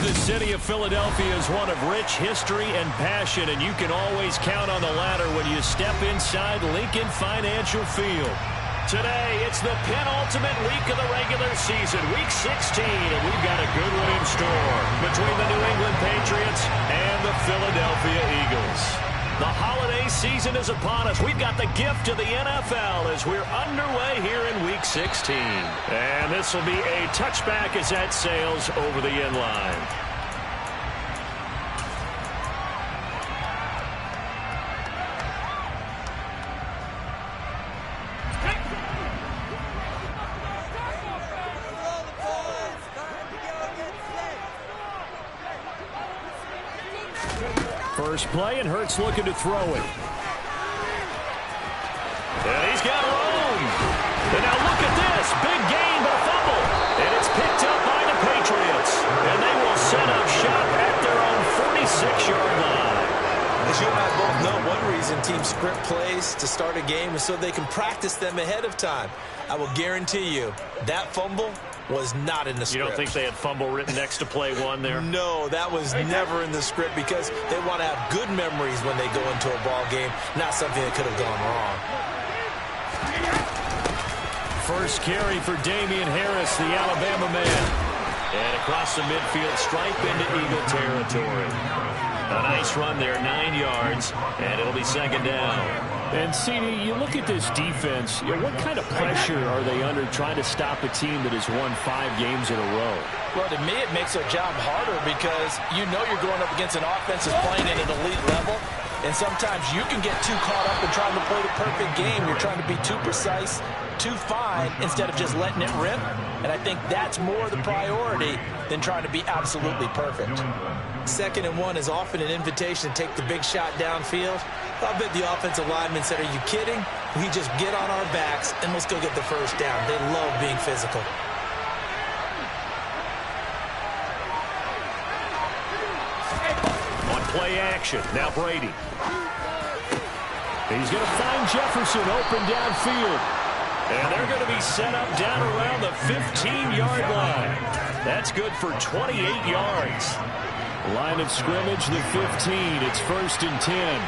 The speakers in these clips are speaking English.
The city of Philadelphia is one of rich history and passion, and you can always count on the latter when you step inside Lincoln Financial Field. Today, it's the penultimate week of the regular season, Week 16, and we've got a good one in store between the New England Patriots and the Philadelphia Eagles. The holiday season is upon us. We've got the gift of the NFL as we're underway here in Week 16. And this will be a touchback as that sails over the end line. First play, and Hurts looking to throw it. And he's got room. And now look at this. Big gain, but a fumble. And it's picked up by the Patriots. And they will set up shop at their own 46-yard line. As you and I both know, one reason teams script plays to start a game is so they can practice them ahead of time. I will guarantee you that fumble was not in the script. You don't think they had fumble written next to play one there? No, that was never in the script because they want to have good memories when they go into a ball game, not something that could have gone wrong. First carry for Damian Harris, the Alabama man. And across the midfield stripe into Eagle territory. A nice run there, 9 yards, and it'll be second down. And, CD, you look at this defense, what kind of pressure are they under trying to stop a team that has won 5 games in a row? Well, to me, it makes their job harder because you know you're going up against an offense that's playing at an elite level, and sometimes you can get too caught up in trying to play the perfect game. You're trying to be too precise, too fine, instead of just letting it rip, and I think that's more the priority than trying to be absolutely perfect. 2nd and 1 is often an invitation to take the big shot downfield. I bet the offensive linemen said, are you kidding? We just get on our backs and let's go get the first down. They love being physical. On play action, now Brady. He's going to find Jefferson open downfield. And they're going to be set up down around the 15-yard line. That's good for 28 yards. Line of scrimmage, the 15. It's 1st and 10.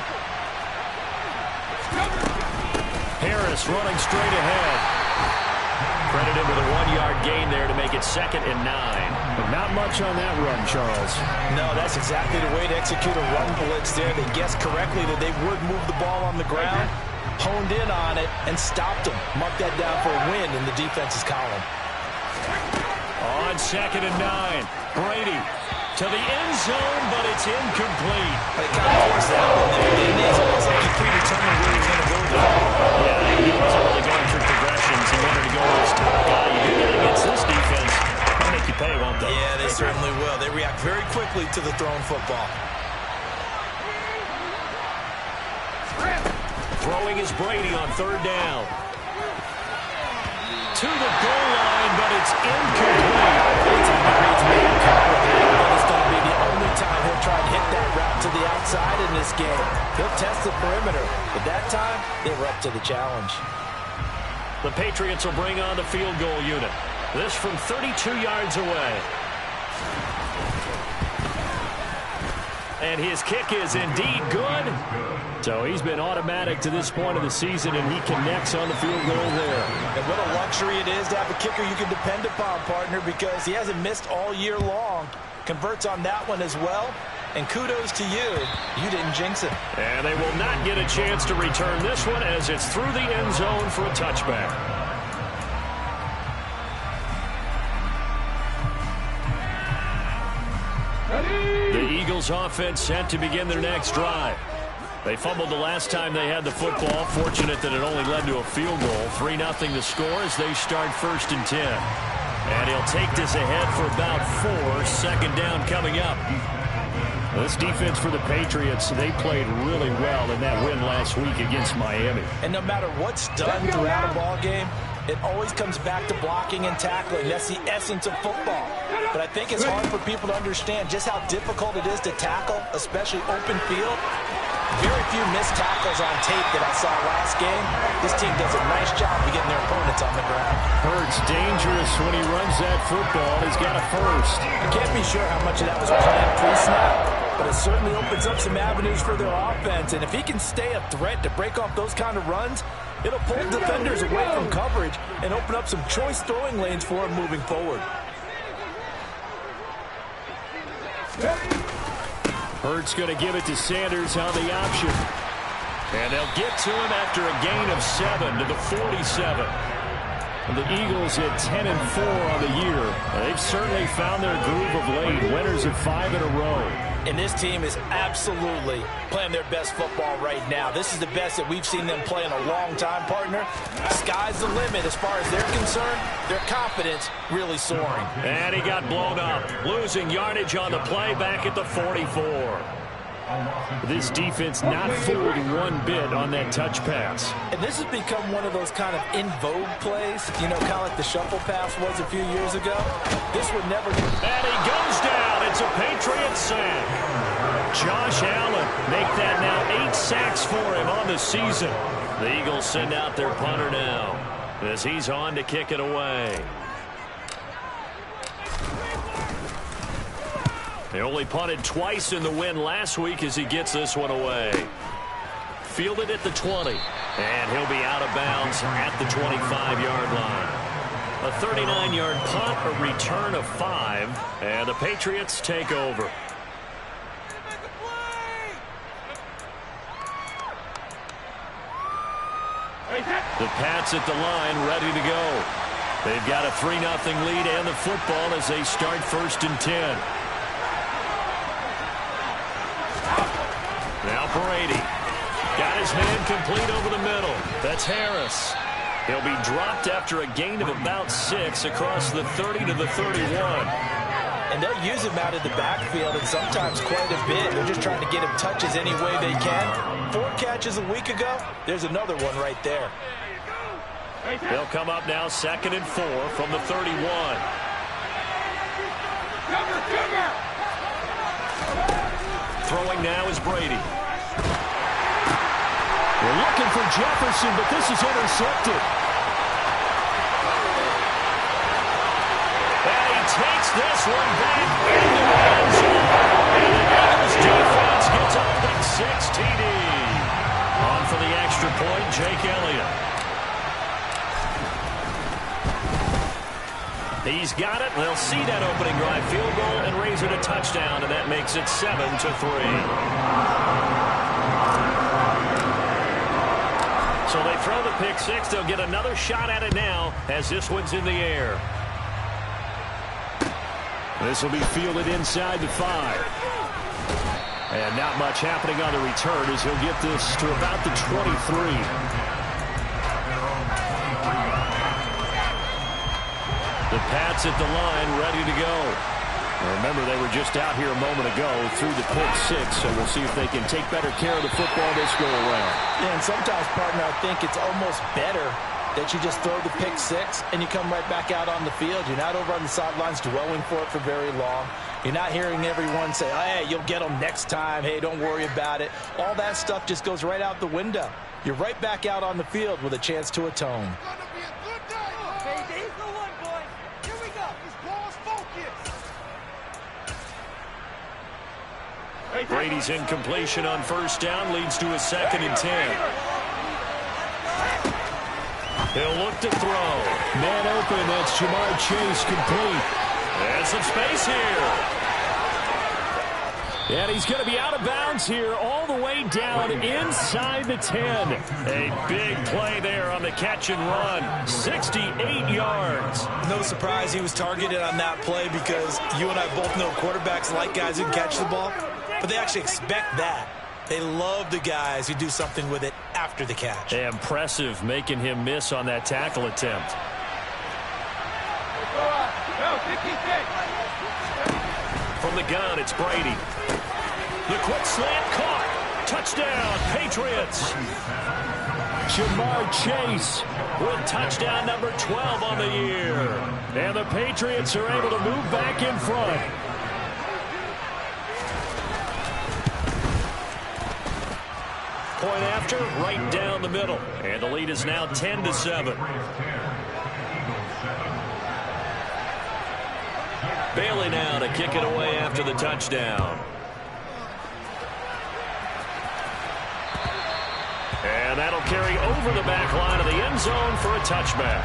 Harris running straight ahead. Credited with a 1-yard gain there to make it 2nd and 9. But not much on that run, Charles. No, that's exactly the way to execute a run blitz there. They guessed correctly that they would move the ball on the ground, honed in on it, and stopped them. Mark that down for a win in the defense's column. On 2nd and 9, Brady to the end zone, but it's incomplete. They kind of forced that one there, didn't he? It's almost like he predetermined where he was going to go there. Yeah, he wasn't really going through progressions. He wanted to go with his top guy. You do that against this defense, they'll make you pay, won't they? Yeah, they certainly will. They react very quickly to the thrown football. Throwing is Brady on 3rd down. To the goal line, but it's incomplete. It's a man coverage, but it's going to be the only time he'll try to hit that route to the outside in this game. He'll test the perimeter, but that time they were up to the challenge. The Patriots will bring on the field goal unit. This from 32 yards away. And his kick is indeed good. So he's been automatic to this point of the season, and he connects on the field goal there. And what a luxury it is to have a kicker you can depend upon, partner, because he hasn't missed all year long. Converts on that one as well. And kudos to you. You didn't jinx it. And they will not get a chance to return this one as it's through the end zone for a touchback. The Eagles offense set to begin their next drive. They fumbled the last time they had the football. Fortunate that it only led to a field goal. 3-0 the score as they start 1st and 10. And he'll take this ahead for about 4. 2nd down coming up. This defense for the Patriots, they played really well in that win last week against Miami. And no matter what's done throughout a ball game, It always comes back to blocking and tackling. That's the essence of football. But I think it's hard for people to understand just how difficult it is to tackle, especially open field. Very few missed tackles on tape that I saw last game. This team does a nice job of getting their opponents on the ground. Hurts dangerous when he runs that football. He's got a first. I can't be sure how much of that was planned pre-snap, but it certainly opens up some avenues for their offense. And if he can stay a threat to break off those kind of runs, it'll pull defenders away from coverage and open up some choice throwing lanes for him moving forward. Hurts going to give it to Sanders on the option. And they'll get to him after a gain of 7 to the 47. And the Eagles at 10-4 on the year. They've certainly found their groove of late. Winners of 5 in a row. And this team is absolutely playing their best football right now. This is the best that we've seen them play in a long time, partner. Sky's the limit as far as they're concerned. Their confidence really soaring. And he got blown up. Losing yardage on the play back at the 44. This defense not fooled one bit on that touch pass. And this has become one of those kind of in vogue plays, you know, kind of like the shuffle pass was a few years ago. This would never... And he goes down. It's a Patriot sack. Josh Allen make that now 8 sacks for him on the season. The Eagles send out their punter now as he's on to kick it away. They only punted twice in the win last week as he gets this one away. Fielded at the 20. And he'll be out of bounds at the 25-yard line. A 39-yard punt, a return of 5. And the Patriots take over. The Pats at the line, ready to go. They've got a 3-0 lead and the football as they start 1st and 10. Now Brady. Got his man complete over the middle. That's Harris. He'll be dropped after a gain of about 6 across the 30 to the 31. And they'll use him out of the backfield and sometimes quite a bit. They're just trying to get him touches any way they can. 4 catches a week ago. There's another one right there. They'll come up now 2nd and 4 from the 31. Throwing now is Brady. We're looking for Jefferson, but this is intercepted. And he takes this one back into the end zone. And the Eagles defense gets a pick 6 TD. On for the extra point, Jake Elliott. He's got it. They'll see that opening drive field goal and raise it a touchdown, and that makes it 7-3. So they throw the pick 6. They'll get another shot at it now as this one's in the air. This will be fielded inside the 5. And not much happening on the return as he'll get this to about the 23. The Pats at the line, ready to go. Remember, they were just out here a moment ago through the pick 6, so we'll see if they can take better care of the football this go around. Yeah, and sometimes, partner, I think it's almost better that you just throw the pick 6 and you come right back out on the field. You're not over on the sidelines dwelling for it for very long. You're not hearing everyone say, hey, you'll get them next time. Hey, don't worry about it. All that stuff just goes right out the window. You're right back out on the field with a chance to atone. Brady's incompletion on 1st down leads to a 2nd and 10. He'll look to throw. Man open, that's Jamar Chase complete. There's some space here. And he's going to be out of bounds here all the way down inside the 10. A big play there on the catch and run. 68 yards. No surprise he was targeted on that play because you and I both know quarterbacks like guys who can catch the ball, but they actually expect that. They love the guys who do something with it after the catch. Impressive making him miss on that tackle attempt. From the gun, it's Brady. The quick slant caught. Touchdown, Patriots. Jamar Chase with touchdown number 12 on the year. And the Patriots are able to move back in front. Point after, right down the middle. And the lead is now 10-7. Bailey now to kick it away after the touchdown. And that'll carry over the back line of the end zone for a touchback.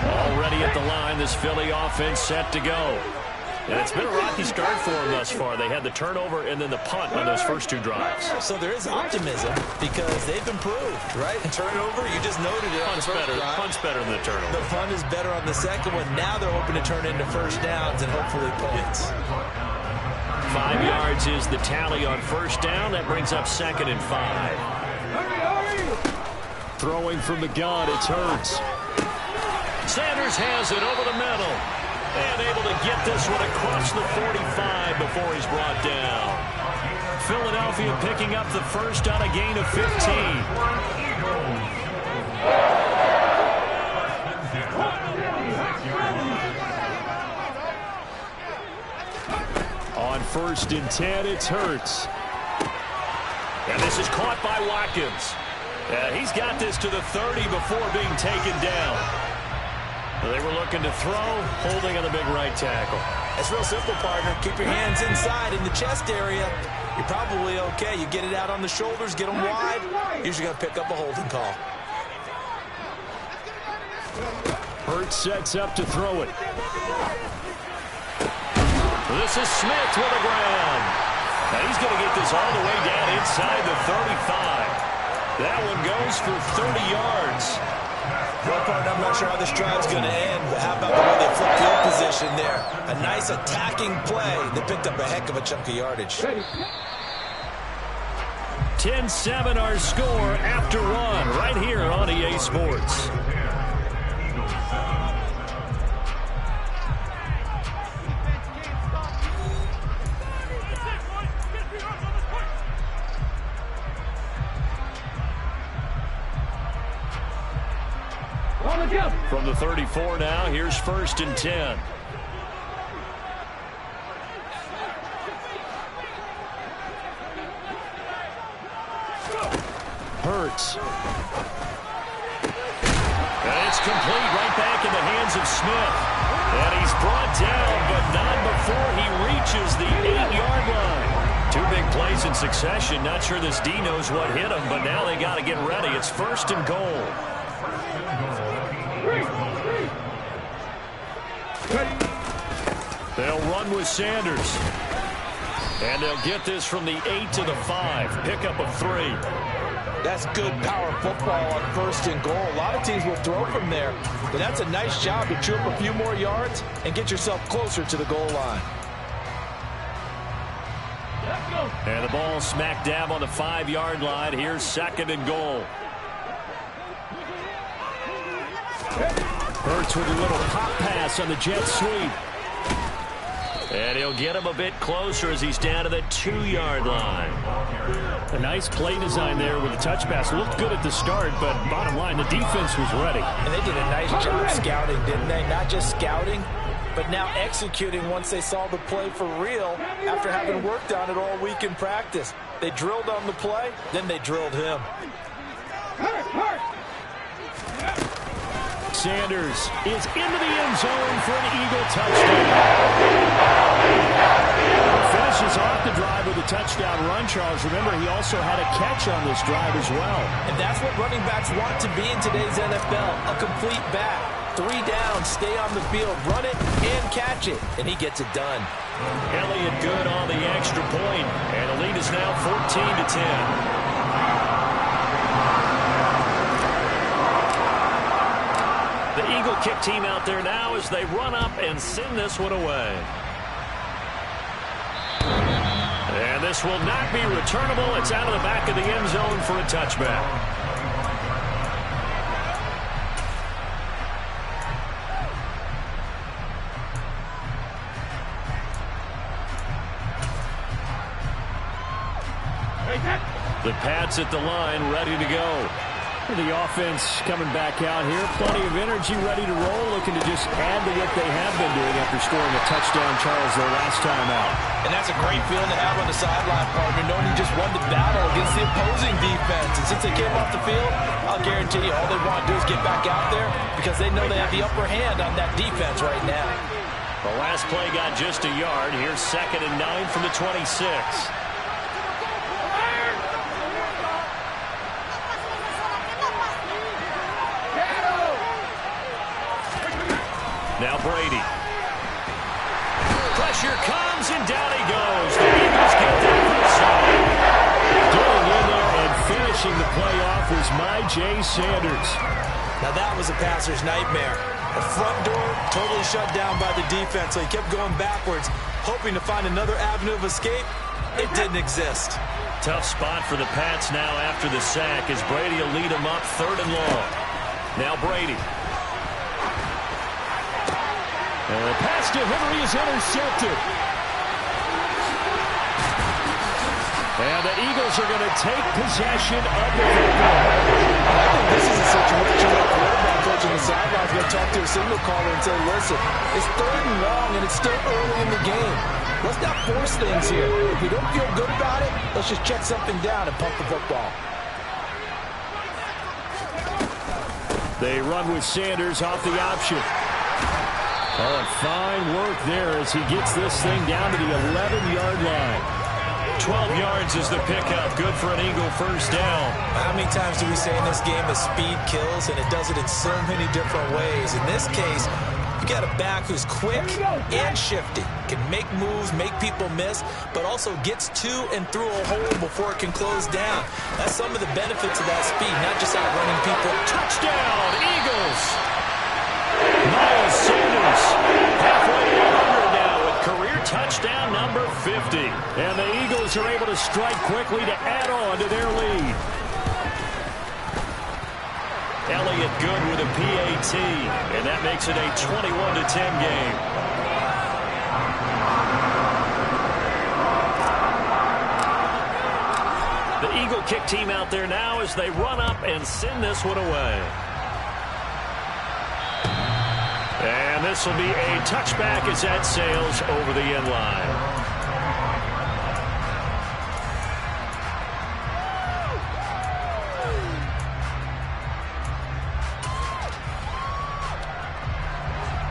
Already at the line, this Philly offense set to go. And it's been a rocky start for them thus far. They had the turnover and then the punt on those first two drives. So there is optimism because they've improved, right? Turnover, you just noted it. Punt's better than the turnover. The punt is better on the second one. Now they're hoping to turn into first downs and hopefully points. 5 yards is the tally on first down. That brings up 2nd and 5. Throwing from the gun, it's Hurts. Sanders has it over the middle. And able to get this one across the 45 before he's brought down. Philadelphia picking up the first on a gain of 15. On 1st and 10, it's Hurts. And this is caught by Watkins. He's got this to the 30 before being taken down. They were looking to throw, holding on the big right tackle. It's real simple, partner. Keep your hands inside in the chest area. You're probably okay. You get it out on the shoulders, get them wide. Usually going to pick up a holding call. Hurts sets up to throw it. This is Smith with the ground. And he's going to get this all the way down inside the 35. That one goes for 30 yards. Well, partner, I'm not sure how this drive's going to end, but how about the way they flipped field position there? A nice attacking play. They picked up a heck of a chunk of yardage. 10-7 our score after one right here on EA Sports. From the 34 now, here's 1st and 10. Hurts. And it's complete right back in the hands of Smith. And he's brought down, but not before he reaches the 8-yard line. 2 big plays in succession. Not sure this D knows what hit him, but now they got to get ready. It's 1st and goal. They'll run with Sanders. And they'll get this from the 8 to the 5. Pickup of 3. That's good power football on 1st and goal. A lot of teams will throw from there. But that's a nice job to chew up a few more yards and get yourself closer to the goal line. And the ball smack dab on the 5-yard line. Here's 2nd and goal. Hurts with a little pop pass on the jet sweep. And he'll get him a bit closer as he's down to the 2-yard line. A nice play design there with a touch pass. Looked good at the start, but bottom line, the defense was ready. And they did a nice job scouting, didn't they? Not just scouting, but now executing once they saw the play for real after having worked on it all week in practice. They drilled on the play, then they drilled him. Sanders is into the end zone for an Eagle touchdown. Finishes off the drive with a touchdown run, Charles. Remember, he also had a catch on this drive as well. And that's what running backs want to be in today's NFL, a complete back. 3 downs, stay on the field, run it, and catch it. And he gets it done. Elliott good on the extra point, and the lead is now 14-10. The Eagle kick team out there now as they run up and send this one away. And this will not be returnable. It's out of the back of the end zone for a touchback. The Pats at the line, ready to go. The offense coming back out here. Plenty of energy, ready to roll, looking to just add to what they have been doing after scoring a touchdown, Charles, their last time out. And that's a great feeling to have on the sideline, partner, knowing you just won the battle against the opposing defense. And since they came off the field, I'll guarantee you all they want to do is get back out there because they know they have the upper hand on that defense right now. The last play got just a yard. Here's 2nd and 9 from the 26. Now Brady. Pressure comes, and down he goes. The Eagles get that first down. Getting in there and finishing the play off was J. Sanders. Now that was a passer's nightmare. The front door totally shut down by the defense, so he kept going backwards, hoping to find another avenue of escape. It didn't exist. Tough spot for the Pats now after the sack as Brady will lead them up 3rd and long. Now Brady. And the pass delivery is intercepted. And the Eagles are going to take possession of the football. I think this is a situation where the quarterback coach on the sideline is going to talk to a signal caller and say, listen, it's 3rd and long and it's still early in the game. Let's not force things here. If we don't feel good about it, let's just check something down and pump the football. They run with Sanders off the option. Oh, and fine work there as he gets this thing down to the 11-yard line. 12 yards is the pickup. Good for an Eagle first down. How many times do we say in this game that speed kills, and it does it in so many different ways? In this case, you got a back who's quick and shifty, can make moves, make people miss, but also gets to and through a hole before it can close down. That's some of the benefits of that speed, not just outrunning people. Touchdown, Eagles! Miles Sanders halfway to 100 now with career touchdown number 50. And the Eagles are able to strike quickly to add on to their lead. Elliott good with a PAT, and that makes it a 21-10 game. The Eagle kick team out there now as they run up and send this one away. And this will be a touchback as that sails over the end line.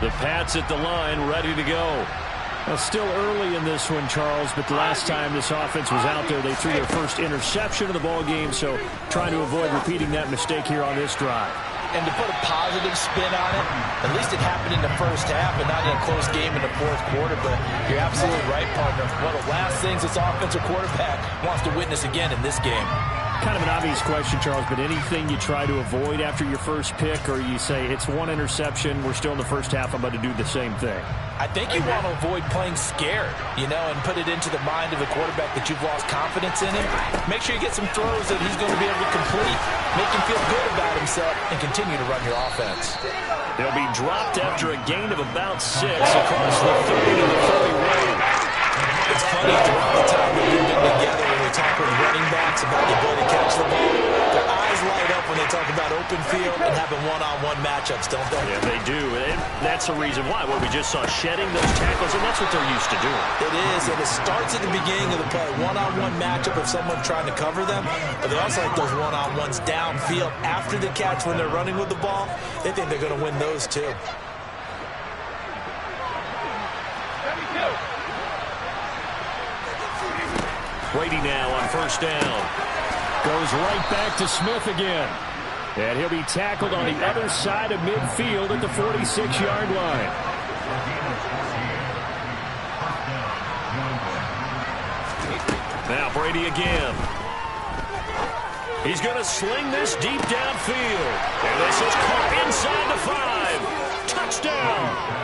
The Pats at the line, ready to go. Well, still early in this one, Charles, but the last time this offense was out there, they threw their first interception of the ball game, so trying to avoid repeating that mistake here on this drive. And to put a positive spin on it, at least it happened in the first half and not in a close game in the fourth quarter. But you're absolutely right, partner. One of the last things this offensive quarterback wants to witness again in this game. Kind of an obvious question, Charles, but anything you try to avoid after your first pick, or you say it's one interception, we're still in the first half, I'm about to do the same thing? I think you want to avoid playing scared, and put it into the mind of the quarterback that you've lost confidence in him. Make sure you get some throws that he's going to be able to complete, make him feel good about himself, and continue to run your offense. They'll be dropped after a gain of about 6 across the 30 to the 30 range. It's funny throughout the time that we've been together when we talk with running backs about the ability to catch the ball, their eyes light up when they talk about open field and having one-on-one matchups, don't they? Yeah, they do. And that's the reason why. What we just saw, shedding those tackles, and that's what they're used to doing. It is, and it starts at the beginning of the play. One-on-one matchup of someone trying to cover them, but they also like those one-on-ones downfield after the catch when they're running with the ball. They think they're going to win those too. Brady now on first down. Goes right back to Smith again. And he'll be tackled on the other side of midfield at the 46-yard line. Now Brady again. He's going to sling this deep downfield. And this is caught inside the 5. Touchdown.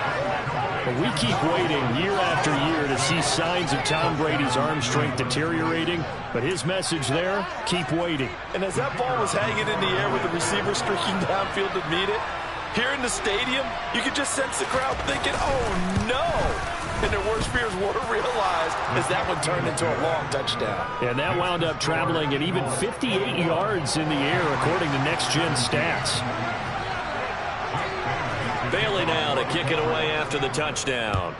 We keep waiting year after year to see signs of Tom Brady's arm strength deteriorating, but his message there, keep waiting. And as that ball was hanging in the air with the receiver streaking downfield to meet it, here in the stadium, you could just sense the crowd thinking, oh no! And their worst fears were realized as that one turned into a long touchdown. And that wound up traveling at even 58 yards in the air, according to Next Gen Stats. Bailey now to kick it away after the touchdown.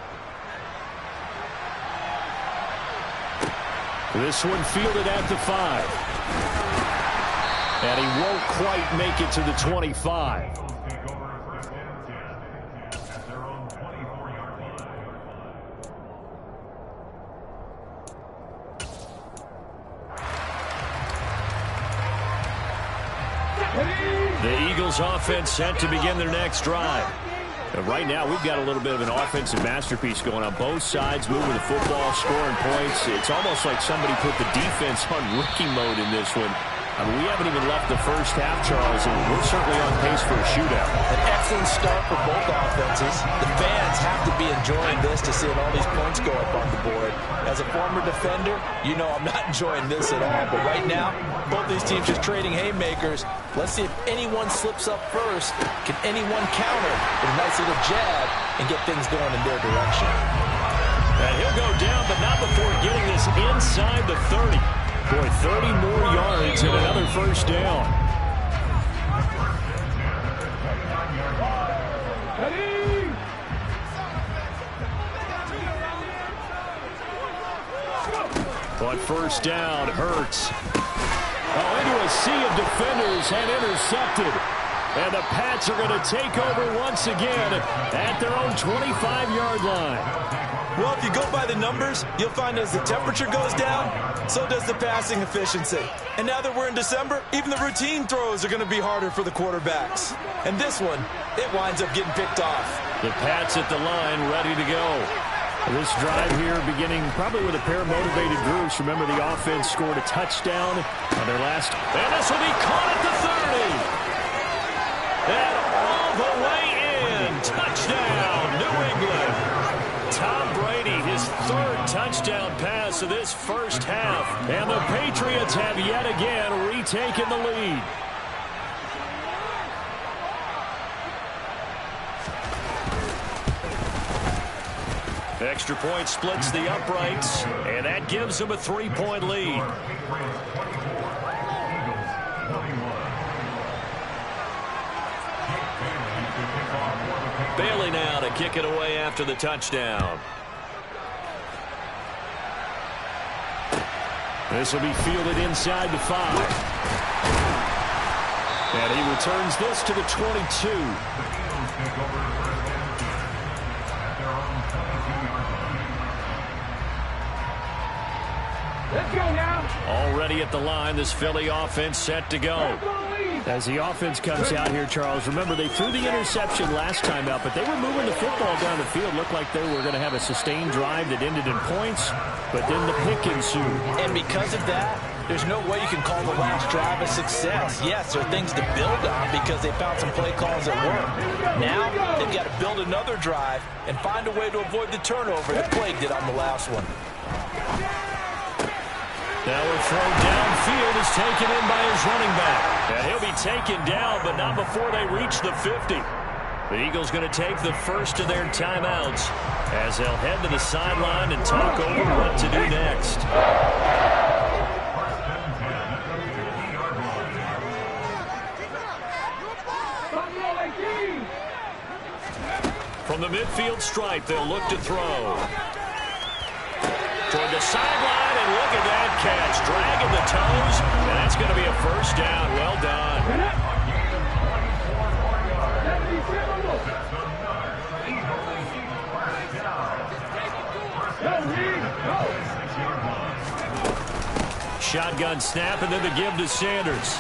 This one fielded at the 5. And he won't quite make it to the 25. The Eagles offense set to begin their next drive. And right now, we've got a little bit of an offensive masterpiece going on. Both sides moving the football, scoring points. It's almost like somebody put the defense on rookie mode in this one. I mean, we haven't even left the first half, Charles, and we're certainly on pace for a shootout. An excellent start for both offenses. The fans have to be enjoying this to see all these points go up on the board. As a former defender, you know I'm not enjoying this at all. But right now, both these teams just trading haymakers. Let's see if anyone slips up first. Can anyone counter with a nice little jab and get things going in their direction? And he'll go down, but not before getting this inside the 30. Boy, 30 more yards and another first down. On first down, Hurts. Into a sea of defenders and intercepted. And the Pats are going to take over once again at their own 25-yard line. Well, if you go by the numbers, you'll find as the temperature goes down, so does the passing efficiency. And now that we're in December, even the routine throws are going to be harder for the quarterbacks. And this one, it winds up getting picked off. The Pats at the line, ready to go. This drive here beginning probably with a pair of motivated groups. Remember, the offense scored a touchdown on their last. And this will be caught at the 30. And all the way in. Touchdown, New England. Tom Brady, his third touchdown pass of this first half. And the Patriots have yet again retaken the lead. Extra point splits the uprights, and that gives them a 3-point lead. Bailey now to kick it away after the touchdown. This will be fielded inside the 5. And he returns this to the 22. Let's go now. Already at the line, this Philly offense set to go. As the offense comes out here, Charles, remember they threw the interception last time out, but they were moving the football down the field. Looked like they were going to have a sustained drive that ended in points, but then the pick ensued. And because of that, there's no way you can call the last drive a success. Yes, there are things to build on because they found some play calls that work. Now, they've got to build another drive and find a way to avoid the turnover that plagued it on the last one. Now a throw downfield is taken in by his running back. And he'll be taken down, but not before they reach the 50. The Eagles going to take the first of their timeouts as they'll head to the sideline and talk over what to do next. From the midfield stripe, they'll look to throw. Toward the sideline, and look at that catch. Dragging the toes, and that's going to be a first down. Well done. Shotgun snap, and then the give to Sanders.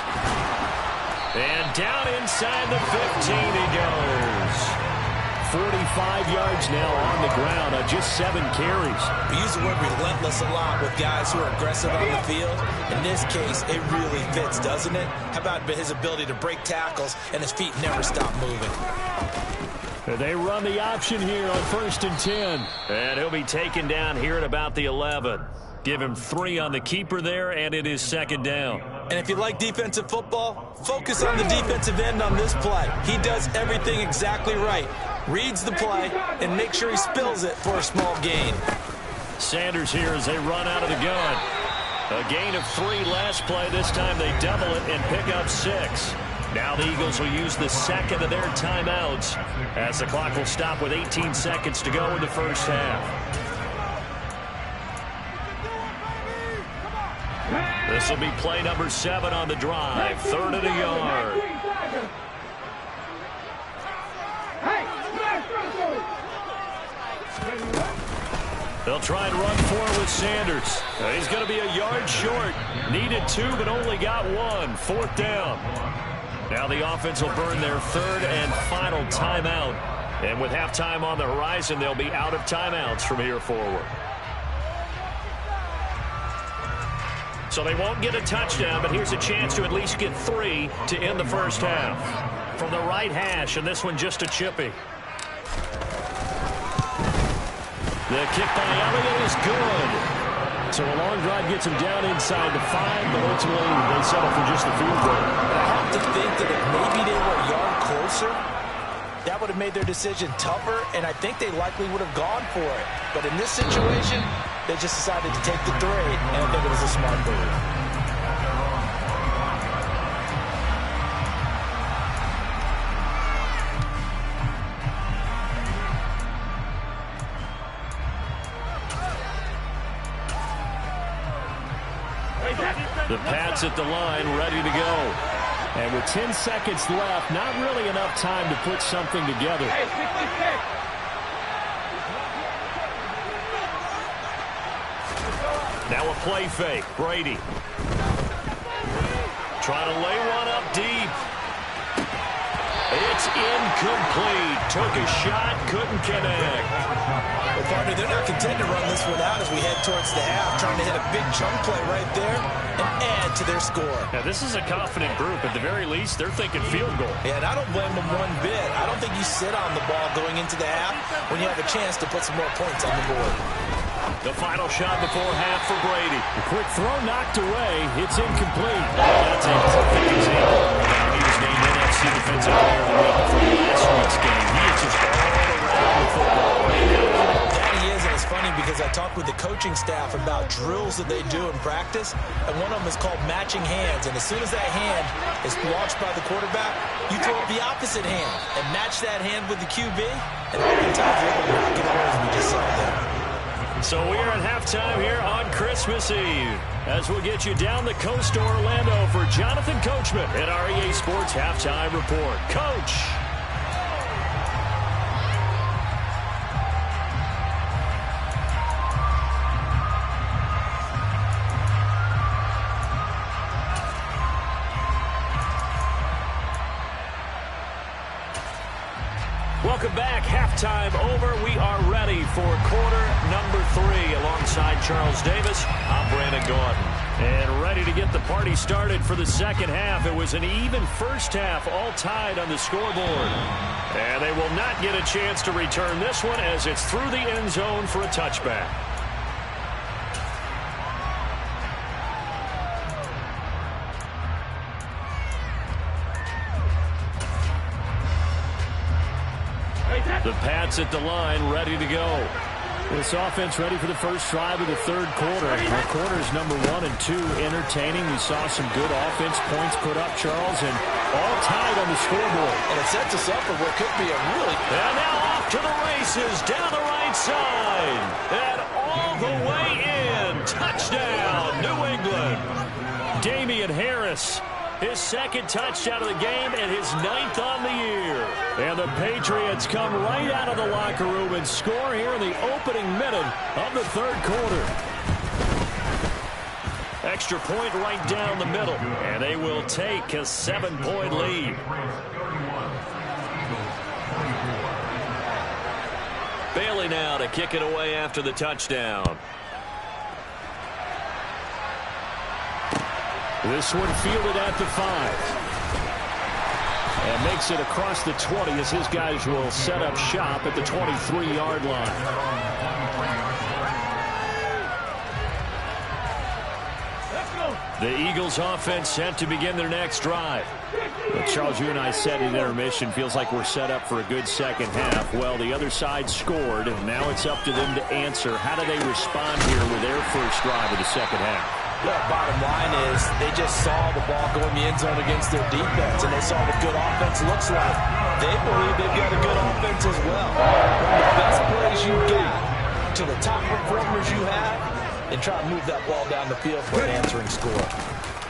And down inside the 15 he goes. 45 yards now on the ground on just 7 carries. We use the word relentless a lot with guys who are aggressive on the field. In this case, it really fits, doesn't it? How about his ability to break tackles and his feet never stop moving? They run the option here on 1st and 10. And he'll be taken down here at about the 11. Give him 3 on the keeper there, and it is 2nd down. And if you like defensive football, focus on the defensive end on this play. He does everything exactly right. Reads the play and makes sure he spills it for a small gain. Sanders here as they run out of the gun. A gain of 3 last play. This time they double it and pick up 6. Now the Eagles will use the second of their timeouts as the clock will stop with 18 seconds to go in the first half. This will be play number 7 on the drive. 3rd and a yard. They'll try and run forward with Sanders. He's going to be a yard short. Needed 2, but only got 1. 4th down. Now the offense will burn their 3rd and final timeout. And with halftime on the horizon, they'll be out of timeouts from here forward. So they won't get a touchdown, but here's a chance to at least get 3 to end the first half. From the right hash, and this one just a chippy. The kick by Elliott is good. So a long drive gets him down inside the 5, but ultimately they settle for just the field goal. I have to think that if maybe they were a yard closer, that would have made their decision tougher, and I think they likely would have gone for it. But in this situation, they just decided to take the 3, and I think it was a smart move. The Pats at the line, ready to go. And with 10 seconds left, not really enough time to put something together. Now a play fake. Brady. Trying to lay one up deep. It's incomplete. Took a shot, couldn't connect. Well, partner, they're not content to run this one out as we head towards the half, trying to hit a big chunk play right there and add to their score. Now, this is a confident group. At the very least, they're thinking field goal. Yeah, and I don't blame them one bit. I don't think you sit on the ball going into the half when you have a chance to put some more points on the board. The final shot before half for Brady. The quick throw knocked away. It's incomplete. That's a perfect example of how he was named NFC Defensive Player of the Week for last week's game. He is just all around the football right now. That he is, and it's funny because I talked with the coaching staff about drills that they do in practice, and one of them is called matching hands. And as soon as that hand is launched by the quarterback, you throw up the opposite hand and match that hand with the QB, and oftentimes you're able to knock it away as we just saw there. So we are at halftime here on Christmas Eve as we'll get you down the coast to Orlando for Jonathan Coachman at our EA Sports Halftime Report. Coach. Welcome back. Halftime over. We are ready for quarter number 3 alongside Charles Davis. I'm Brandon Gordon. And ready to get the party started for the second half. It was an even first half, all tied on the scoreboard. And they will not get a chance to return this one as it's through the end zone for a touchback. The Pats at the line, ready to go. This offense ready for the first drive of the third quarter. Our quarters number 1 and 2 entertaining. We saw some good offense points put up, Charles, and all tied on the scoreboard. And it sets us up for what could be a really... And now off to the races, down the right side. And all the way in. Touchdown, New England. Damian Harris. His second touchdown of the game and his 9th on the year. And the Patriots come right out of the locker room and score here in the opening minute of the third quarter. Extra point right down the middle. And they will take a 7-point lead. Bailey now to kick it away after the touchdown. This one fielded at the 5. And makes it across the 20 as his guys will set up shop at the 23-yard line. The Eagles offense set to begin their next drive. Well, Charles, you and I said in intermission, feels like we're set up for a good second half. Well, the other side scored. Now it's up to them to answer. How do they respond here with their first drive of the second half? Well, bottom line is they just saw the ball go in the end zone against their defense, and they saw what good offense looks like. They believe they've got a good offense as well. Run the best plays you got to the top performers you have, and try to move that ball down the field for an answering score.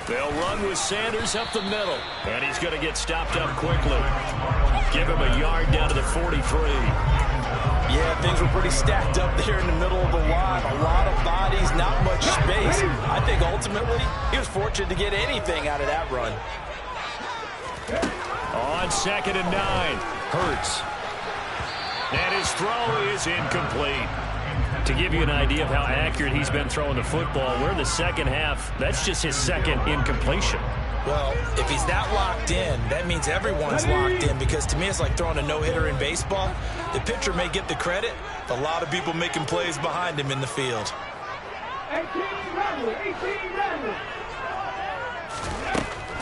They'll run with Sanders up the middle, and he's going to get stopped up quickly. Give him a yard down to the 43. Yeah, things were pretty stacked up there in the middle of the line. A lot of bodies, not much space. I think ultimately he was fortunate to get anything out of that run. On 2nd and 9, Hurts. And his throw is incomplete. To give you an idea of how accurate he's been throwing the football, we're in the second half. That's just his second incompletion. Well, if he's that locked in, that means everyone's locked in, because to me it's like throwing a no-hitter in baseball. The pitcher may get the credit, a lot of people making plays behind him in the field. 18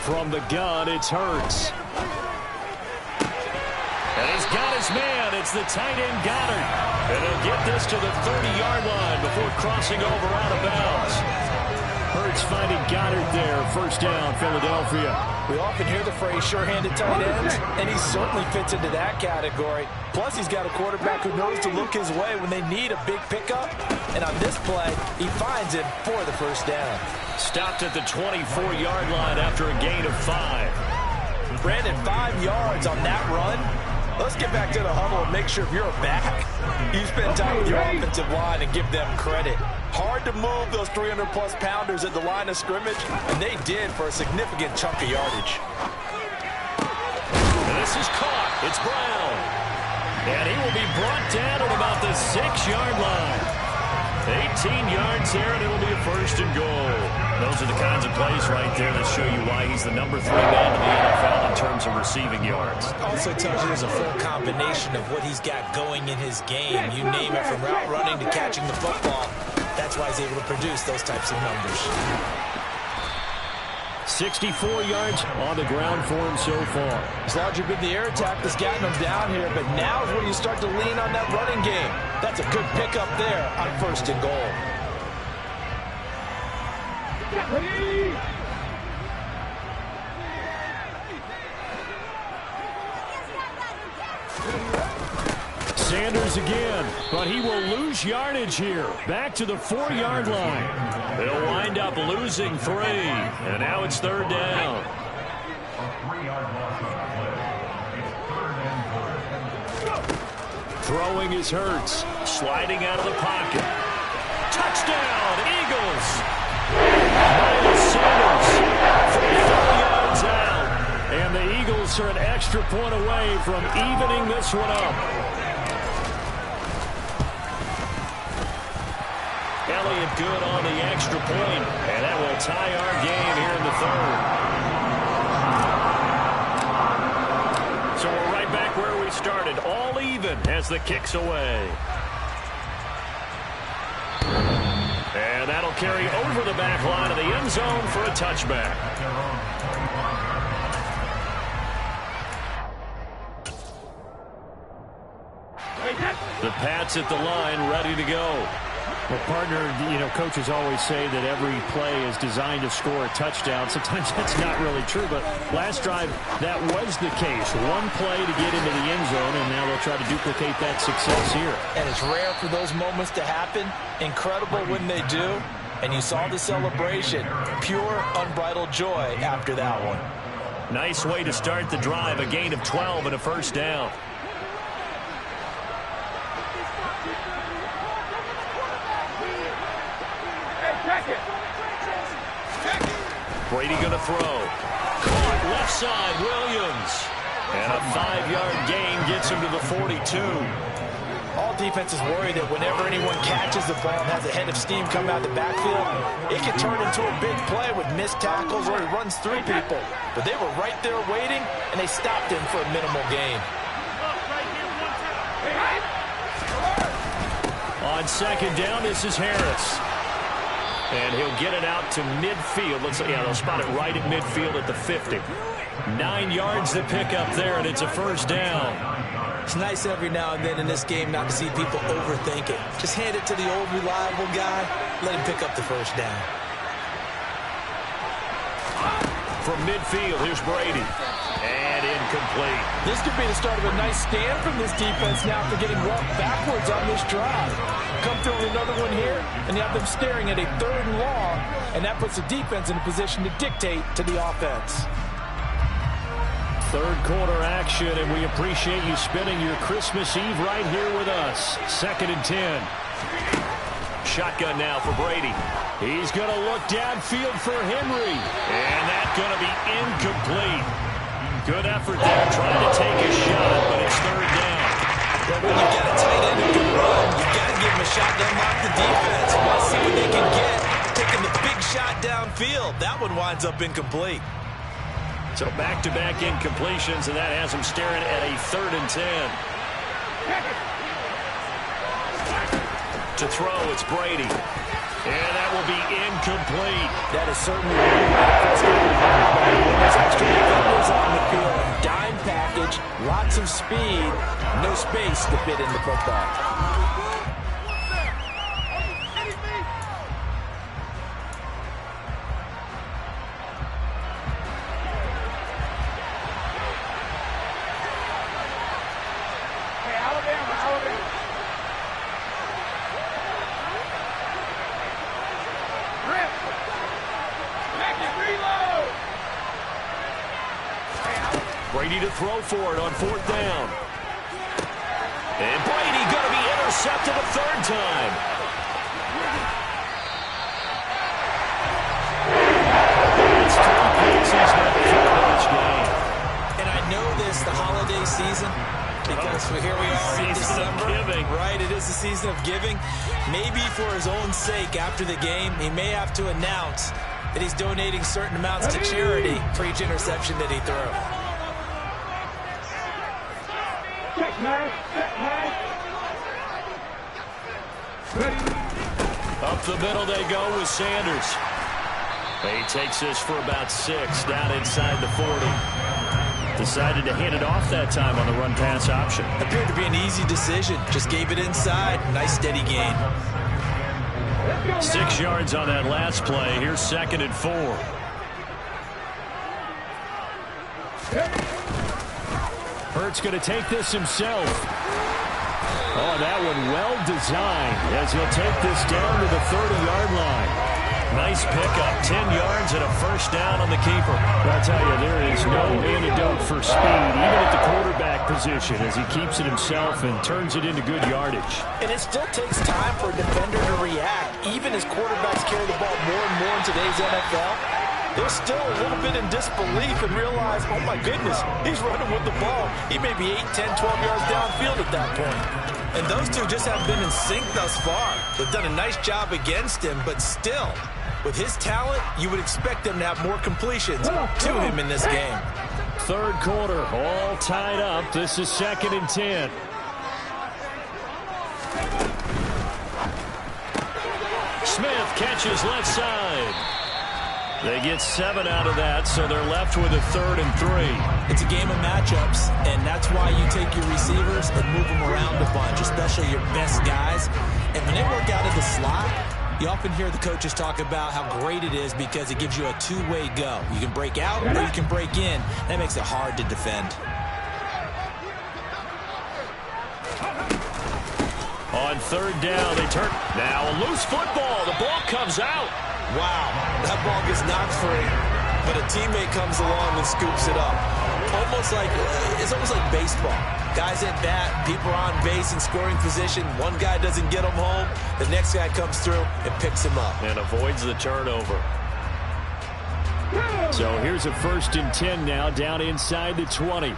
From the gun, it's Hurts. And he's got his man. It's the tight end Goddard. And he'll get this to the 30-yard line before crossing over out of bounds. Hurts finding Goddard there. First down, Philadelphia. We often hear the phrase sure-handed tight ends, and he certainly fits into that category. Plus, he's got a quarterback who knows to look his way when they need a big pickup. And on this play, he finds it for the first down. Stopped at the 24-yard line after a gain of 5. Brandon, 5 yards on that run. Let's get back to the huddle and make sure if you're a back, you spend time with your offensive line and give them credit. Hard to move those 300-plus pounders at the line of scrimmage, and they did for a significant chunk of yardage. And this is caught. It's Brown. And he will be brought down at about the 6-yard line. 18 yards there, and it'll be a first and goal. Those are the kinds of plays right there that show you why he's the number 3 man in the NFL in terms of receiving yards. Also tells you there's a full combination of what he's got going in his game. You name it, from route running to catching the football. That's why he's able to produce those types of numbers. 64 yards on the ground for him so far. It's largely been the air attack that's gotten him down here, but now is when you start to lean on that running game. That's a good pickup there on first and goal. Sanders again, but he will lose yardage here. Back to the 4-yard line. They'll wind up losing 3, and now it's 3rd down. Throwing is Hurts, sliding out of the pocket. Touchdown, Eagles! Miles Sanders from 4 yards out, and the Eagles are an extra point away from evening this one up. Elliott good on the extra point, and that will tie our game here in the 3rd. So we're right back where we started, all even as the kick's away. And that'll carry over the back line of the end zone for a touchback. The Pats at the line, ready to go. Well, partner, coaches always say that every play is designed to score a touchdown. Sometimes that's not really true, but last drive, that was the case. One play to get into the end zone, and now they'll try to duplicate that success here. And it's rare for those moments to happen. Incredible when they do. And you saw the celebration. Pure, unbridled joy after that one. Nice way to start the drive. A gain of 12 and a first down. Brady going to throw. Caught left side, Williams. And a 5-yard gain gets him to the 42. All defenses worry that whenever anyone catches the ball and has a head of steam come out the backfield, it can turn into a big play with missed tackles or he runs through people. But they were right there waiting, and they stopped him for a minimal gain. On 2nd down, this is Harris. And he'll get it out to midfield. Looks like, yeah, they'll spot it right at midfield at the 50. 9 yards to pick up there, and it's a first down. It's nice every now and then in this game not to see people overthink it. Just hand it to the old reliable guy. Let him pick up the first down. From midfield, here's Brady. And incomplete. This could be the start of a nice stand from this defense now after getting walked backwards on this drive. Come through with another one here, and you have them staring at a 3rd and long, and that puts the defense in a position to dictate to the offense. Third quarter action, and we appreciate you spending your Christmas Eve right here with us. 2nd and 10. Shotgun now for Brady. He's going to look downfield for Henry. And that's going to be incomplete. Good effort there trying to take a shot, but it's 3rd down. Well, when you've got a tight end who can run, you've got to give him a shot to unlock the defense. Let's see what they can get. Taking the big shot downfield. That one winds up incomplete. So back-to-back incompletions, and that has them staring at a 3rd and 10. To throw, it's Brady. And that will be incomplete. That is certainly there's extra defenders on the field. Dime package, lots of speed, no space to fit in the football. Brady to throw for it on 4th down. And Brady going to be intercepted a 3rd time. It's 3 points he's had for each game. And I know this, the holiday season, because here we are in December. Right, it is the season of giving. Maybe for his own sake after the game, he may have to announce that he's donating certain amounts to charity for each interception that he threw. Up the middle they go with Sanders. He takes this for about 6 down inside the 40. Decided to hand it off that time on the run-pass option. Appeared to be an easy decision. Just gave it inside. Nice steady gain. 6 yards on that last play. Here's 2nd and 4. Hurts going to take this himself. Oh, that one well designed as he'll take this down to the 30-yard line. Nice pickup, 10 yards and a first down on the keeper. I'll tell you, there is no antidote for speed, even at the quarterback position, as he keeps it himself and turns it into good yardage. And it still takes time for a defender to react, even as quarterbacks carry the ball more and more in today's NFL. They're still a little bit in disbelief and realize, oh my goodness, he's running with the ball. He may be 8, 10, 12 yards downfield at that point. And those two just haven't been in sync thus far. They've done a nice job against him, but still, with his talent, you would expect them to have more completions to him in this game. 3rd quarter, all tied up. This is 2nd and 10. Smith catches left side. They get 7 out of that, so they're left with a 3rd and 3. It's a game of matchups, and that's why you take your receivers and move them around a bunch, especially your best guys. And when they work out of the slot, you often hear the coaches talk about how great it is because it gives you a two-way go. You can break out or you can break in. That makes it hard to defend. On 3rd down, they turn. Now a loose football. The ball comes out. Wow, that ball gets knocked free, but a teammate comes along and scoops it up. It's almost like baseball. Guys at bat, people are on base in scoring position. One guy doesn't get him home, the next guy comes through and picks him up. And avoids the turnover. So here's a 1st and 10 now, down inside the 20.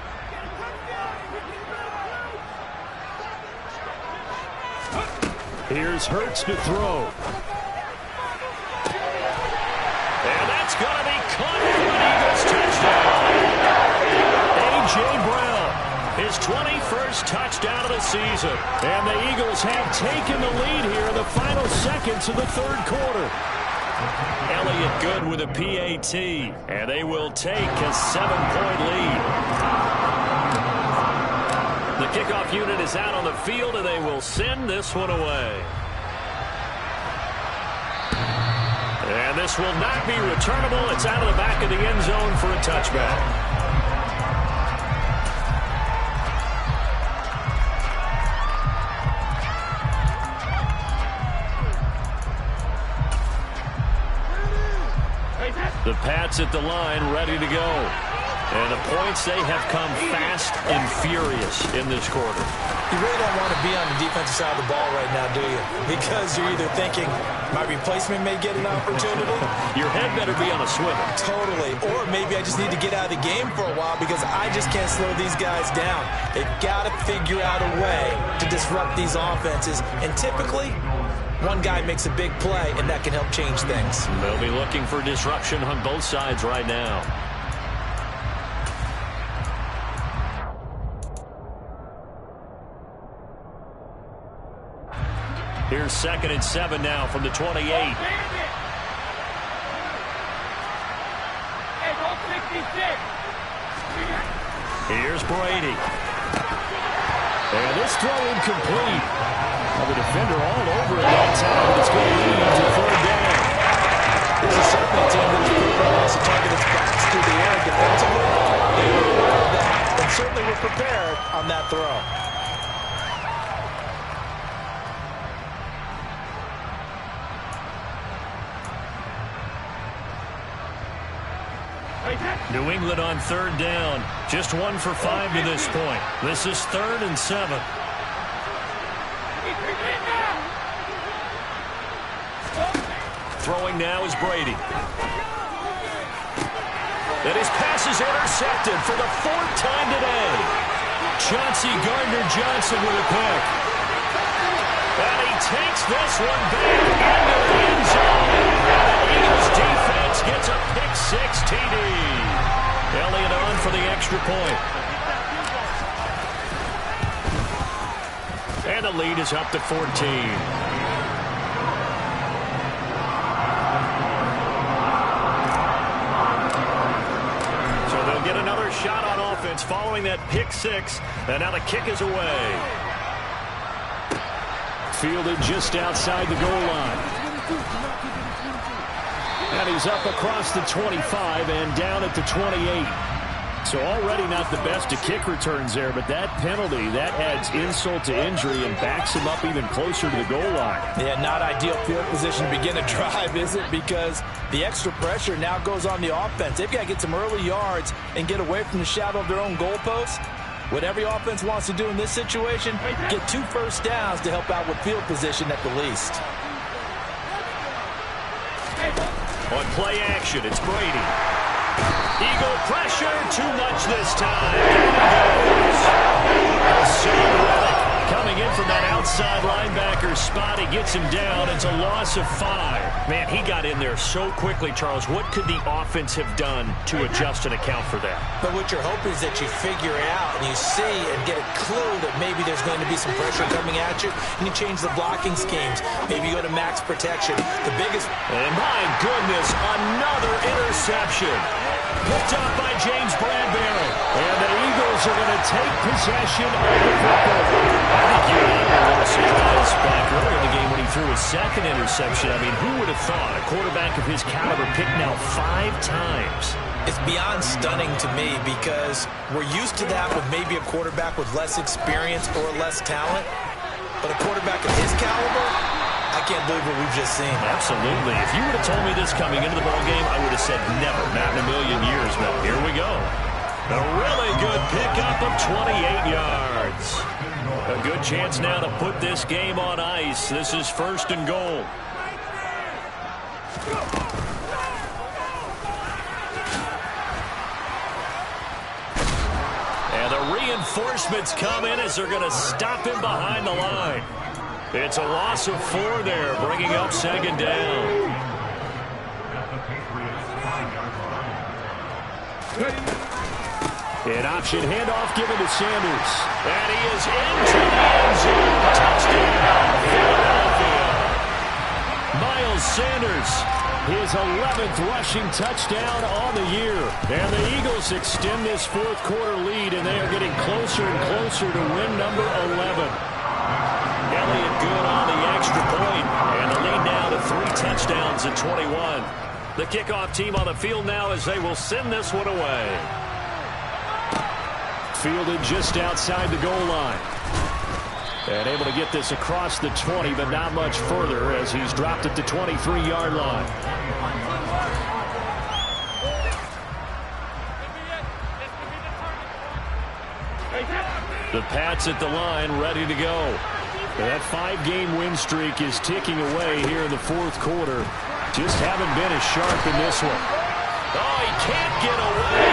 Here's Hurts to throw. And that's going to be caught for an Eagles touchdown. A.J. Brown, his 21st touchdown of the season. And the Eagles have taken the lead here in the final seconds of the 3rd quarter. Elliott good with a PAT, and they will take a 7-point lead. The kickoff unit is out on the field, and they will send this one away. And this will not be returnable. It's out of the back of the end zone for a touchback. The Pats at the line, ready to go. And the points, they have come fast and furious in this quarter. You really don't want to be on the defensive side of the ball right now, do you? Because you're either thinking, my replacement may get an opportunity. Your head better be on a swivel. Totally. Or maybe I just need to get out of the game for a while because I just can't slow these guys down. They've got to figure out a way to disrupt these offenses. And typically, one guy makes a big play, and that can help change things. They'll be looking for disruption on both sides right now. Here's 2nd and 7 now from the 28. Here's Brady. And this throw incomplete. The defender all over it that time, but it's going to lead to 3rd down. This is certainly a team that is prepared to target its backs through the air defensively. They were aware of that, and certainly were prepared on that throw. New England on 3rd down. Just 1 for 5 to this point. This is 3rd and 7. Throwing now is Brady. And his pass is intercepted for the 4th time today. Chauncey Gardner-Johnson with a pick. And he takes this one back into the end zone. And the Eagles defense gets a pick-6 TD. Elliott on for the extra point. And the lead is up to 14. Get another shot on offense following that pick-6, and now the kick is away. Fielded just outside the goal line. And he's up across the 25 and down at the 28. So already not the best of kick returns there, but that penalty, that adds insult to injury and backs him up even closer to the goal line. Yeah, not ideal field position to begin a drive, is it? Because the extra pressure now goes on the offense. They've got to get some early yards and get away from the shadow of their own goalposts. What every offense wants to do in this situation, get 2 first downs to help out with field position at the least. On play action, it's Brady. Eagle pressure, too much this time. Coming in from that outside linebacker spot, he gets him down. It's a loss of 5. Man, he got in there so quickly, Charles. What could the offense have done to adjust and account for that? But what you're hoping is that you figure it out and you see and get a clue that maybe there's going to be some pressure coming at you, and you change the blocking schemes. Maybe you go to max protection. The biggest... And my goodness, another interception. Picked up by James Bradbury. And the Eagles are going to take possession of the football. I think you had a little surprise back earlier in the game when he threw his 2nd interception. I mean, who would have thought a quarterback of his caliber picked now 5 times? It's beyond stunning to me because we're used to that with maybe a quarterback with less experience or less talent. But a quarterback of his caliber, I can't believe what we've just seen. Absolutely. If you would have told me this coming into the ballgame, I would have said never, not in a million years. But here we go. A really good pickup of 28 yards. A good chance now to put this game on ice. This is 1st and goal. And the reinforcements come in as they're going to stop him behind the line. It's a loss of 4 there, bringing up 2nd down. An option handoff given to Sanders. And he is into the end zone. Touchdown, Philadelphia. Miles Sanders his 11th rushing touchdown on the year. And the Eagles extend this fourth quarter lead, and they are getting closer and closer to win number 11. Elliott good on the extra point, and the lead now to 3 touchdowns at 21. The kickoff team on the field now as they will send this one away. Fielded just outside the goal line. And able to get this across the 20, but not much further as he's dropped it to 23-yard line. The Pats at the line, ready to go. That 5-game win streak is ticking away here in the fourth quarter. Just haven't been as sharp in this one. Oh, he can't get away.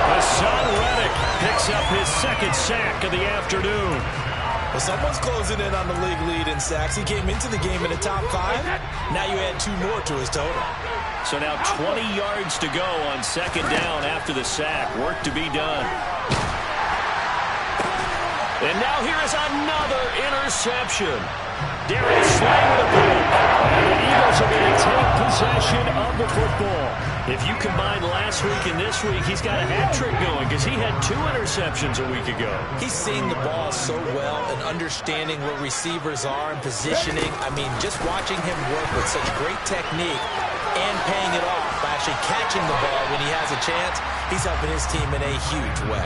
Hassan Reddick picks up his second sack of the afternoon. Well, someone's closing in on the league lead in sacks. He came into the game in the top 5. Now you add 2 more to his total. So now 20 yards to go on second down after the sack. Work to be done. And now here is another interception. Darius Slay with a pick. And the Eagles are going to take possession of the football. If you combine last week and this week, he's got a hat trick going because he had 2 interceptions a week ago. He's seeing the ball so well and understanding where receivers are and positioning. I mean, just watching him work with such great technique and paying it off by actually catching the ball when he has a chance, he's helping his team in a huge way.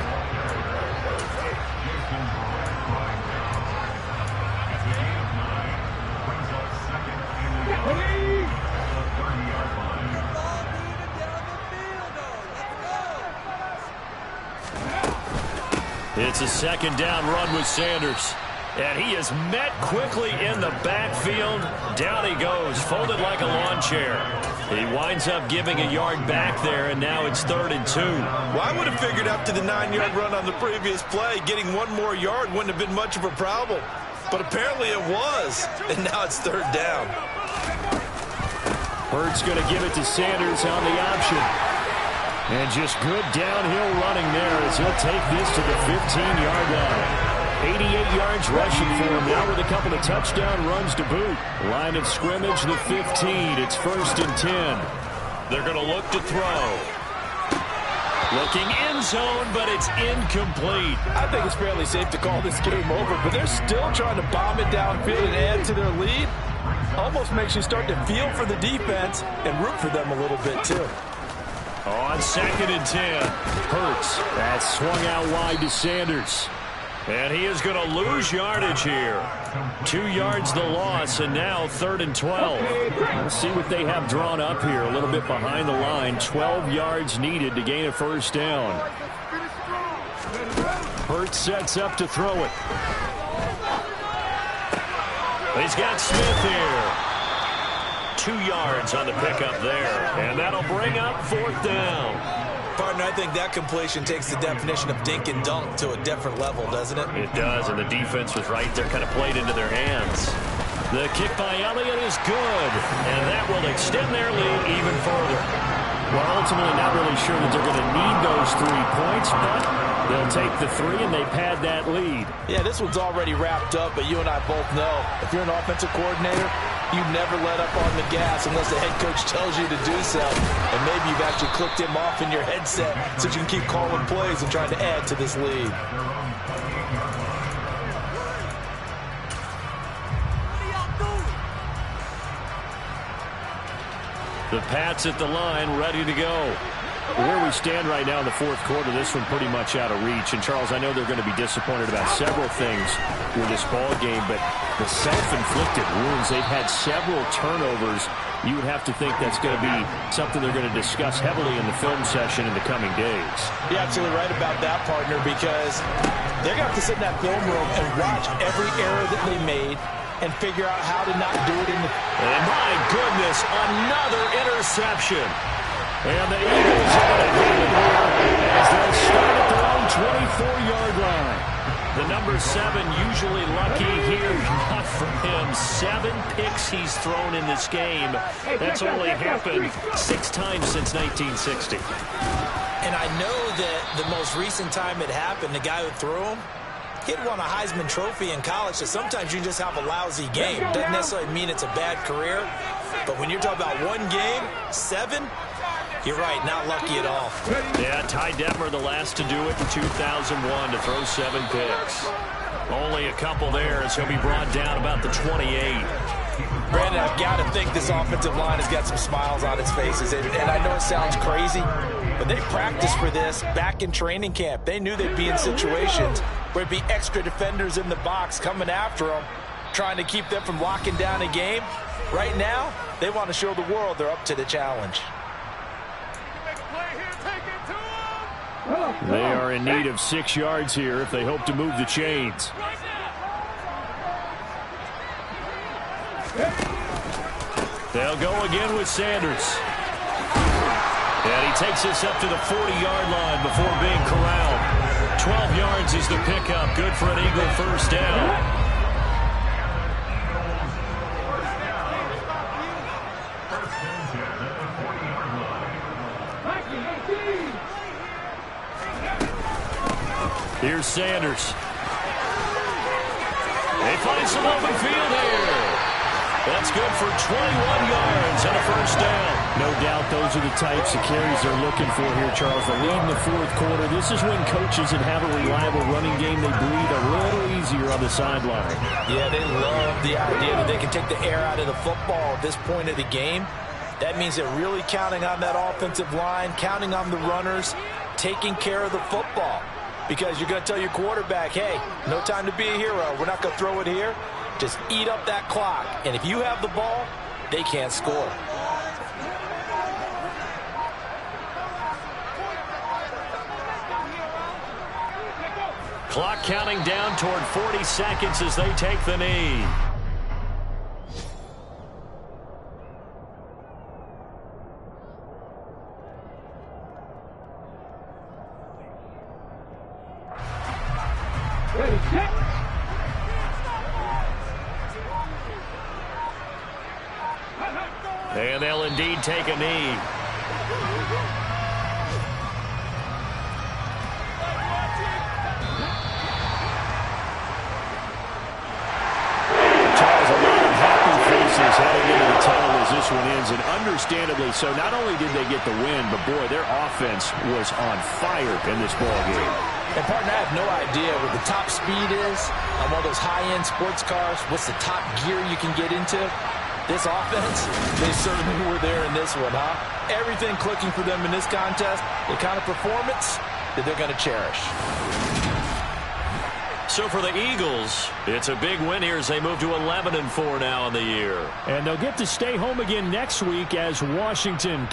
It's a second down run with Sanders. And he is met quickly in the backfield. Down he goes, folded like a lawn chair. He winds up giving a yard back there, and now it's 3rd and 2. Well, I would have figured after the 9-yard run on the previous play, getting 1 more yard wouldn't have been much of a problem. But apparently it was, and now it's 3rd down. Bird's going to give it to Sanders on the option. And just good downhill running there as he'll take this to the 15-yard line. 88 yards rushing for him now with a couple of touchdown runs to boot. Line of scrimmage, the 15. It's 1st and 10. They're going to look to throw. Looking end zone, but it's incomplete. I think it's fairly safe to call this game over, but they're still trying to bomb it downfield and add to their lead. Almost makes you start to feel for the defense and root for them a little bit, too. On 2nd and 10. Hurts. That swung out wide to Sanders. And he is going to lose yardage here. 2 yards the loss, and now 3rd and 12. Let's see what they have drawn up here. A little bit behind the line. 12 yards needed to gain a 1st down. Hurts sets up to throw it. He's got Smith here. 2 yards on the pickup there. And that'll bring up 4th down. Partner, I think that completion takes the definition of dink and dunk to a different level, doesn't it? It does, and the defense was right there, kind of played into their hands. The kick by Elliott is good, and that will extend their lead even further. Well, ultimately not really sure that they're going to need those 3 points, but they'll take the 3 and they pad that lead. Yeah, this one's already wrapped up, but you and I both know if you're an offensive coordinator, you never let up on the gas unless the head coach tells you to do so. And maybe you've actually clicked him off in your headset so you can keep calling plays and trying to add to this lead. The Pats at the line, ready to go. Where we stand right now in the fourth quarter, this one pretty much out of reach. And, Charles, I know they're going to be disappointed about several things with this ball game, but the self-inflicted wounds, they've had several turnovers. You would have to think that's going to be something they're going to discuss heavily in the film session in the coming days. You're absolutely right about that, partner, because they're going to have to sit in that film room and watch every error that they made and figure out how to not do it in the... And my goodness, another interception. And the Eagles are going to hit it here as they start at their own 24-yard line. The number 7 usually lucky here. Not for him. 7 picks he's thrown in this game. That's only happened 6 times since 1960. And I know that the most recent time it happened, the guy who threw him, He had won a Heisman Trophy in college, so sometimes you just have a lousy game. Doesn't necessarily mean it's a bad career, but when you're talking about one game, 7, you're right, not lucky at all. Yeah, Ty Detmer the last to do it in 2001 to throw 7 picks. Only a couple there as he'll be brought down about the 28. Brandon, I've got to think this offensive line has got some smiles on its faces. And I know it sounds crazy, but they practiced for this back in training camp. They knew they'd be in situations where it'd be extra defenders in the box coming after them, trying to keep them from locking down a game. Right now, they want to show the world they're up to the challenge. They are in need of 6 yards here if they hope to move the chains. They'll go again with Sanders. And he takes this up to the 40-yard line before being corralled. 12 yards is the pickup. Good for an Eagle first down. Here's Sanders. They find some open field here. That's good for 21 yards and a first down. No doubt those are the types of carries they're looking for here, Charles. The lead in the fourth quarter. This is when coaches that have a reliable running game, they breathe a little easier on the sideline. Yeah, they love the idea that they can take the air out of the football at this point of the game. That means they're really counting on that offensive line, counting on the runners, taking care of the football. Because you're going to tell your quarterback, hey, no time to be a hero. We're not going to throw it here. Just eat up that clock. And if you have the ball, they can't score. Clock counting down toward 40 seconds as they take the knee. And they'll indeed take a knee. Charles, a lot of happy faces heading into the tunnel as this one ends, and understandably so. Not only did they get the win, but boy, their offense was on fire in this ballgame. And partner, I have no idea what the top speed is on one of those high-end sports cars. What's the top gear you can get into? This offense, they certainly were there in this one, huh? Everything clicking for them in this contest, the kind of performance that they're going to cherish. So for the Eagles, it's a big win here as they move to 11-4 now in the year. And they'll get to stay home again next week as Washington